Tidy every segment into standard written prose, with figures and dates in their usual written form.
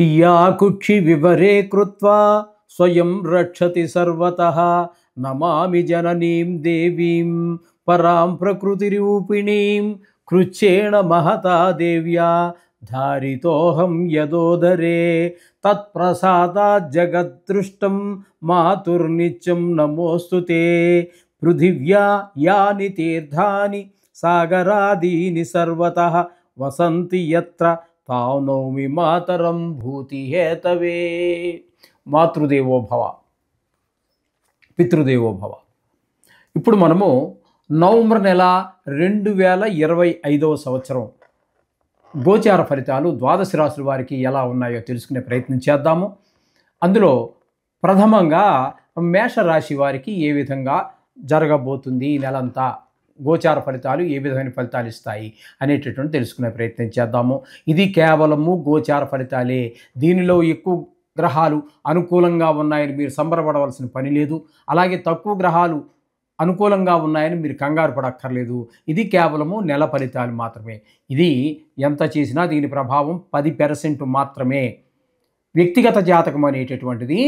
या कुक्षि विवरे कृत्वा स्वयं रक्षति सर्वतः नमामि जननीं देवीं परां प्रकृतिरूपिणीं कृच्छेण महता देव्या धारितोऽहं यदोदरे तत्प्रसादात् जगद्दृष्टं मातुर्नित्यं नमोऽस्तु ते। पृथिव्या यानि तीर्थानि सागरादीनि सर्वतः वसन्ति यत्र తానౌమి మాతరం భూతి హేతవే। మాతృదేవో భవ, పితృదేవో భవ. ఇప్పుడు మనము నవంబర్ నెల 2025 సంవత్సరం గోచార ఫలితాలు ద్వాదశ రాశుల వారికి ఎలా ఉన్నాయో తెలుసుకునే ప్రయత్నం చేద్దాము. అందులో ప్రథమంగా మేషరాశి వారికి ఏ విధంగా జరగబోతుంది, ఈ నెలంతా గోచార ఫలితాలు ఏ విధమైన ఫలితాలు ఇస్తాయి అనేటటువంటి తెలుసుకునే ప్రయత్నం చేద్దాము. ఇది కేవలము గోచార ఫలితాలే. దీనిలో ఎక్కువ గ్రహాలు అనుకూలంగా ఉన్నాయని మీరు సంబరపడవలసిన పని లేదు. అలాగే తక్కువ గ్రహాలు అనుకూలంగా ఉన్నాయని మీరు కంగారు పడక్కర్లేదు. ఇది కేవలము నెల ఫలితాలు మాత్రమే. ఇది ఎంత చేసినా దీని ప్రభావం 10% మాత్రమే. వ్యక్తిగత జాతకం అనేటటువంటిది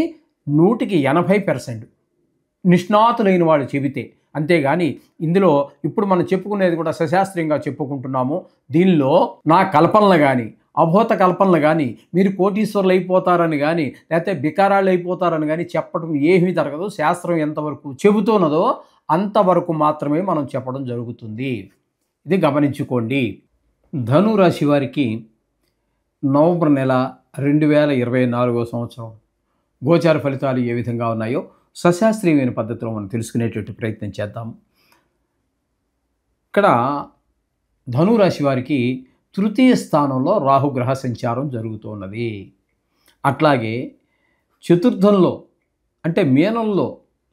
100కి 80% నిష్ణాతులైన వాళ్ళు చెబితే, అంతేగాని ఇందులో ఇప్పుడు మనం చెప్పుకునేది కూడా సశాస్త్రీయంగా చెప్పుకుంటున్నాము. దీనిలో నా కల్పనలు కానీ అభూత కల్పనలు కానీ మీరు కోటీశ్వరులు అయిపోతారని కానీ లేకపోతే బికారాళ్ళు అయిపోతారని కానీ చెప్పడం ఏమీ జరగదు. శాస్త్రం ఎంతవరకు చెబుతున్నదో అంతవరకు మాత్రమే మనం చెప్పడం జరుగుతుంది. ఇది గమనించుకోండి. ధనురాశి వారికి నవంబర్ నెల 2024 సంవత్సరం గోచార ఫలితాలు ఏ విధంగా ఉన్నాయో సశాస్త్రీయమైన పద్ధతిలో మనం తెలుసుకునేటువంటి ప్రయత్నం చేద్దాము. ఇక్కడ ధనురాశి వారికి తృతీయ స్థానంలో రాహుగ్రహ సంచారం జరుగుతున్నది. అట్లాగే చతుర్థంలో అంటే మీనంలో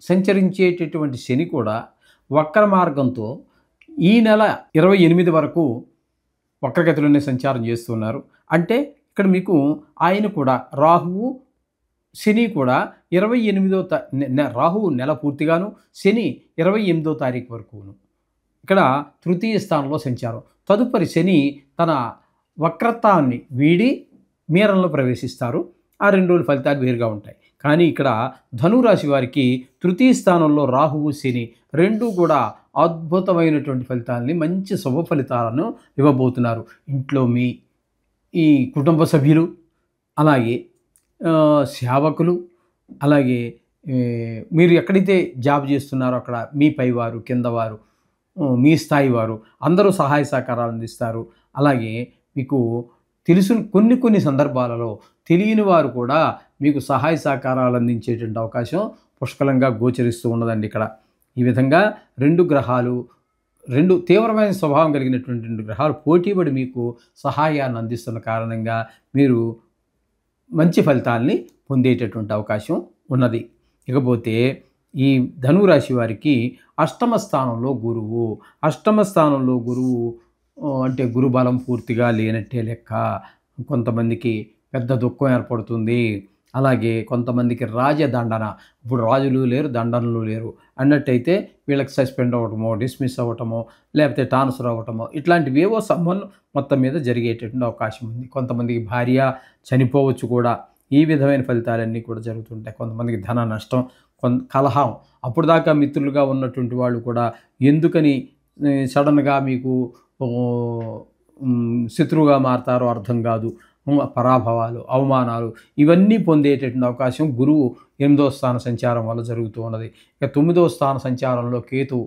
సంచరించేటటువంటి శని కూడా వక్ర మార్గంతో ఈ నెల 28 వరకు వక్రగతిలోనే సంచారం చేస్తున్నారు. అంటే ఇక్కడ మీకు ఆయన కూడా రాహువు శని కూడా 28వ రాహువు నెల పూర్తిగాను, శని 28వ తారీఖు వరకును ఇక్కడ తృతీయ స్థానంలో సంచారం. తదుపరి శని తన వక్రత్వాన్ని వీడి మీనంలో ప్రవేశిస్తారు. ఆ 2 రోజుల ఫలితాలు వేరుగా ఉంటాయి. కానీ ఇక్కడ ధనురాశి వారికి తృతీయ స్థానంలో రాహువు శని 2 కూడా అద్భుతమైనటువంటి ఫలితాలని, మంచి శుభ ఫలితాలను ఇవ్వబోతున్నారు. ఇంట్లో మీ ఈ కుటుంబ సభ్యులు, అలాగే సేవకులు, అలాగే మీరు ఎక్కడైతే జాబ్ చేస్తున్నారో అక్కడ మీ పైవారు, కిందవారు, మీ స్థాయి వారు అందరూ సహాయ సహకారాలు అందిస్తారు. అలాగే మీకు తెలుసు కొన్ని సందర్భాలలో తెలియని వారు కూడా మీకు సహాయ సహకారాలు అందించేటువంటి అవకాశం పుష్కలంగా గోచరిస్తూ ఉన్నదండి. ఇక్కడ ఈ విధంగా 2 గ్రహాలు, 2 తీవ్రమైన స్వభావం కలిగినటువంటి 2 గ్రహాలు పోటీపడి మీకు సహాయాన్ని అందిస్తున్న కారణంగా మీరు మంచి ఫలితాలని పొందేటటువంటి అవకాశం ఉన్నది. ఇకపోతే ఈ ధనురాశి వారికి అష్టమ స్థానంలో గురువు. అష్టమ స్థానంలో గురువు అంటే గురుబలం పూర్తిగా లేనట్టే లెక్క. కొంతమందికి పెద్ద దుఃఖం ఏర్పడుతుంది. అలాగే కొంతమందికి రాజదండన, ఇప్పుడు రాజులు లేరు, దండనలు లేరు అన్నట్టయితే వీళ్ళకి సస్పెండ్ అవ్వటమో, డిస్మిస్ అవ్వటమో, లేకపోతే ట్రాన్స్ఫర్ అవ్వటమో ఇట్లాంటివి ఏవో సంబంధం మొత్తం మీద జరిగేటటువంటి అవకాశం ఉంది. కొంతమందికి భార్య చనిపోవచ్చు కూడా. ఈ విధమైన ఫలితాలన్నీ కూడా జరుగుతుంటాయి. కొంతమందికి ధన నష్టం, కలహం, అప్పుడు దాకా మిత్రులుగా ఉన్నటువంటి వాళ్ళు కూడా ఎందుకని సడన్గా మీకు శత్రువుగా మారతారో అర్థం కాదు. పరాభవాలు, అవమానాలు ఇవన్నీ పొందేటటువంటి అవకాశం గురువు 8వ స్థాన సంచారం వల్ల జరుగుతూ ఉన్నది. ఇక 9వ స్థాన సంచారంలో కేతు,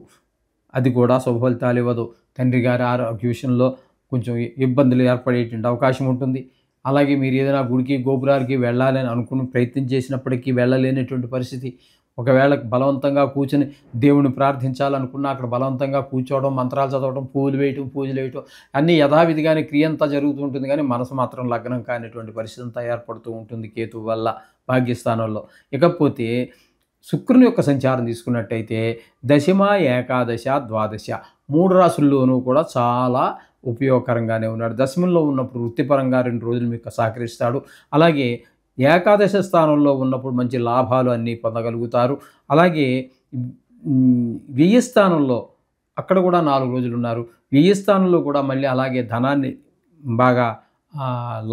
అది కూడా శుభ ఫలితాలు ఇవ్వదు. తండ్రి గారి ఆరోగ్య విషయంలో కొంచెం ఇబ్బందులు ఏర్పడేటువంటి అవకాశం ఉంటుంది. అలాగే మీరు ఏదైనా గుడికి గోపురాలకి వెళ్ళాలని అనుకుని ప్రయత్నం చేసినప్పటికీ వెళ్ళలేనటువంటి పరిస్థితి. ఒకవేళ బలవంతంగా కూర్చొని దేవుని ప్రార్థించాలనుకున్నా అక్కడ బలవంతంగా కూర్చోవడం, మంత్రాలు చదవడం, పూజలు వేయటం అన్నీ యథావిధిగానే క్రియ అంతా జరుగుతూ ఉంటుంది. కానీ మనసు మాత్రం లగ్నం కానిటువంటి పరిస్థితి అంతా ఏర్పడుతూ ఉంటుంది కేతువు వల్ల భాగ్యస్థానంలో. ఇకపోతే శుక్రుని యొక్క సంచారం తీసుకున్నట్టయితే దశమ, ఏకాదశ, ద్వాదశ 3 రాశుల్లోనూ కూడా చాలా ఉపయోగకరంగానే ఉన్నాడు. దశమంలో ఉన్నప్పుడు వృత్తిపరంగా 2 రోజులు మీకు సహకరిస్తాడు. అలాగే ఏకాదశ స్థానంలో ఉన్నప్పుడు మంచి లాభాలు అన్నీ పొందగలుగుతారు. అలాగే వ్యయ స్థానంలో అక్కడ కూడా 4 రోజులు ఉన్నారు. వ్యయ స్థానంలో కూడా మళ్ళీ అలాగే ధనాన్ని బాగా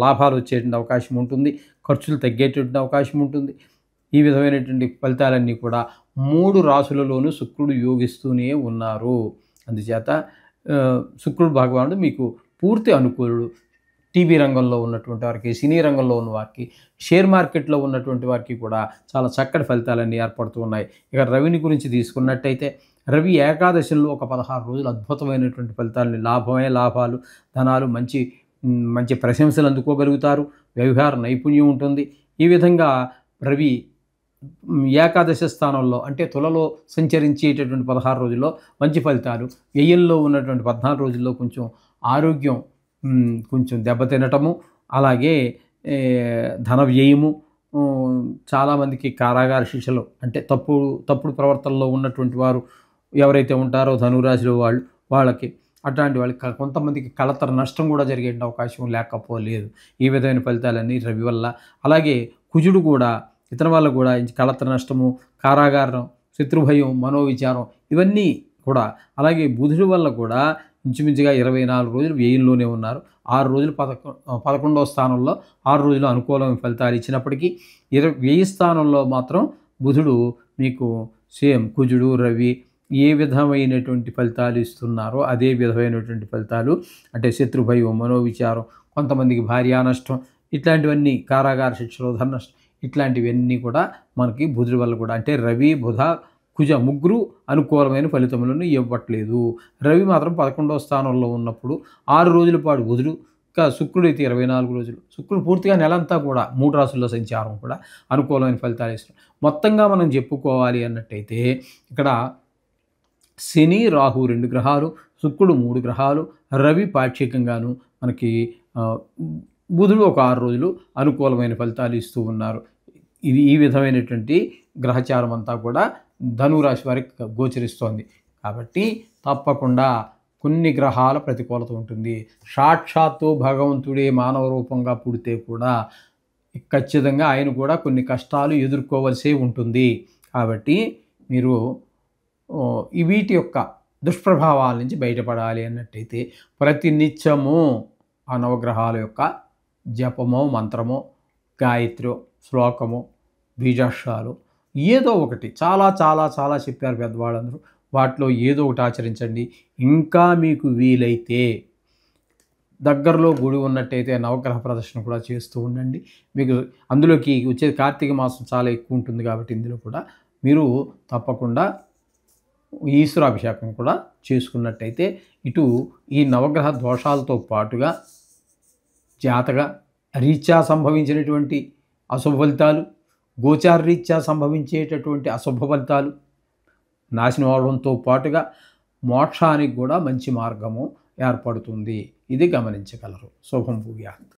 లాభాలు వచ్చేటువంటి అవకాశం ఉంటుంది, ఖర్చులు తగ్గేటువంటి అవకాశం ఉంటుంది. ఈ విధమైనటువంటి ఫలితాలన్నీ కూడా 3 రాశులలోనూ శుక్రుడు యోగిస్తూనే ఉన్నారు. అందుచేత శుక్రుడు భగవానుడు మీకు పూర్తి అనుకూలుడు. టీవీ రంగంలో ఉన్నటువంటి వారికి, సినీ రంగంలో ఉన్న వారికి, షేర్ మార్కెట్లో ఉన్నటువంటి వారికి కూడా చాలా చక్కటి ఫలితాలన్నీ ఏర్పడుతూ ఉన్నాయి. ఇక రవిని గురించి తీసుకున్నట్టయితే రవి ఏకాదశిలో ఒక 16 రోజులు అద్భుతమైనటువంటి ఫలితాలని, లాభమే లాభాలు, ధనాలు, మంచి ప్రశంసలు అందుకోగలుగుతారు. వ్యవహార నైపుణ్యం ఉంటుంది. ఈ విధంగా రవి ఏకాదశ స్థానంలో అంటే తులలో సంచరించేటటువంటి 16 రోజుల్లో మంచి ఫలితాలు, వ్యయంలో ఉన్నటువంటి 14 రోజుల్లో కొంచెం ఆరోగ్యం కొంచెం దెబ్బతినటము, అలాగే ధన వ్యయము, చాలామందికి కారాగార శిక్షలు అంటే తప్పుడు ప్రవర్తనలో ఉన్నటువంటి వారు ఎవరైతే ఉంటారో ధనురాశిలో వాళ్ళకి అట్లాంటి వాళ్ళకి కొంతమందికి కలతర నష్టం కూడా జరిగే అవకాశం లేకపోలేదు. ఈ విధమైన ఫలితాలన్నీ రవి వల్ల. అలాగే కుజుడు కూడా ఇతని వల్ల కూడా కలతర నష్టము, కారాగారం, శత్రుభయం, మనోవిచారం ఇవన్నీ కూడా. అలాగే బుధుడి వల్ల కూడా ఇంచుమించుగా 24 రోజులు వ్యయంలోనే ఉన్నారు. 6 రోజులు 11వ స్థానంలో 6 రోజులు అనుకూలమైన ఫలితాలు ఇచ్చినప్పటికీ వ్యయ స్థానంలో మాత్రం బుధుడు మీకు సేమ్ కుజుడు, రవి ఏ విధమైనటువంటి ఫలితాలు ఇస్తున్నారో అదే విధమైనటువంటి ఫలితాలు అంటే శత్రుభయం, మనోవిచారం, కొంతమందికి భార్యా నష్టం, ఇట్లాంటివన్నీ కారాగార శిక్షలు, ధన నష్టం, ఇట్లాంటివన్నీ కూడా మనకి బుధుడి వల్ల కూడా అంటే రవి, బుధ, కుజ ముగ్గురు అనుకూలమైన ఫలితములను ఇవ్వట్లేదు. రవి మాత్రం 11వ స్థానంలో ఉన్నప్పుడు 6 రోజుల పాటు బుధుడు, ఇంకా శుక్రుడు అయితే 24 రోజులు, శుక్రుడు పూర్తిగా నెలంతా కూడా 3 రాశుల్లో సంచారం కూడా అనుకూలమైన ఫలితాలు ఇస్తారు. మొత్తంగా మనం చెప్పుకోవాలి అన్నట్టయితే ఇక్కడ శని, రాహు 2 గ్రహాలు, శుక్రుడు 3 గ్రహాలు, రవి పాక్షికంగాను మనకి బుధుడు ఒక 6 రోజులు అనుకూలమైన ఫలితాలు ఇస్తూ ఉన్నారు. ఈ విధమైనటువంటి గ్రహచారం అంతా కూడా ధనురాశి వారికి గోచరిస్తోంది. కాబట్టి తప్పకుండా కొన్ని గ్రహాల ప్రతికూలత ఉంటుంది. సాక్షాత్తు భగవంతుడే మానవ రూపంగా పుడితే కూడా ఖచ్చితంగా ఆయన కూడా కొన్ని కష్టాలు ఎదుర్కోవలసే ఉంటుంది. కాబట్టి మీరు వీటి యొక్క దుష్ప్రభావాల నుంచి బయటపడాలి అన్నట్టయితే ప్రతి నిత్యము ఆ నవగ్రహాల యొక్క జపమో, మంత్రమో, గాయత్రో, శ్లోకము, బీజాక్షరాలు ఏదో ఒకటి చాలా చాలా చాలా చెప్పారు పెద్దవాళ్ళందరూ. వాటిలో ఏదో ఒకటి ఆచరించండి. ఇంకా మీకు వీలైతే దగ్గరలో గుడి ఉన్నట్టయితే నవగ్రహ ప్రదర్శన కూడా చేస్తూ ఉండండి. మీకు అందులోకి వచ్చే కార్తీక మాసం చాలా ఎక్కువ ఉంటుంది కాబట్టి ఇందులో కూడా మీరు తప్పకుండా ఈశ్వరాభిషేకం కూడా చేసుకున్నట్టయితే ఇటు ఈ నవగ్రహ దోషాలతో పాటుగా జాతక రీత్యా సంభవించినటువంటి అశుభ ఫలితాలు, గోచార రీత్యా సంభవించేటటువంటి అశుభ ఫలితాలు నాశనం అవడంతో పాటుగా మోక్షానికి కూడా మంచి మార్గము ఏర్పడుతుంది. ఇది గమనించగలరు. శుభం భూయాత్.